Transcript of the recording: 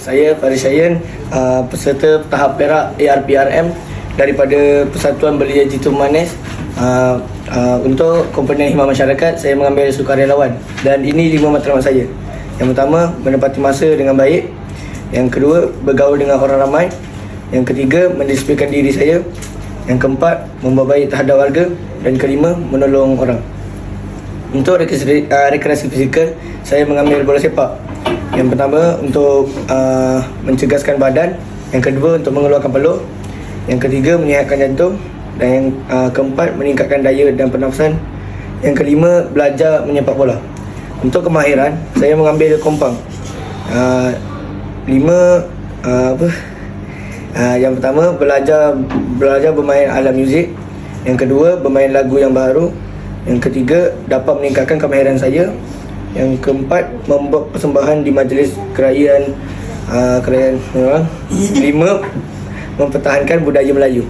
Saya Faris Syayan, peserta tahap perak ARPRM daripada Persatuan Belia Jitu Manis. Untuk komponen khidmat masyarakat, saya mengambil sukarelawan dan ini 5 matlamat saya. Yang pertama, menepati masa dengan baik. Yang kedua, bergaul dengan orang ramai. Yang ketiga, mendisiplinkan diri saya. Yang keempat, membawa baik terhadap warga. Dan kelima, menolong orang. Untuk rekreasi fizikal, saya mengambil bola sepak. Yang pertama untuk mencegaskan badan. Yang kedua untuk mengeluarkan peluh. Yang ketiga menyihatkan jantung. Dan yang keempat meningkatkan daya dan pernafasan. Yang kelima belajar menyepak bola. Untuk kemahiran saya mengambil kompang. Yang pertama belajar bermain alat muzik. Yang kedua bermain lagu yang baru. Yang ketiga dapat meningkatkan kemahiran saya. Yang keempat, membuat persembahan di majlis kerajaan. Kelima, mempertahankan budaya Melayu.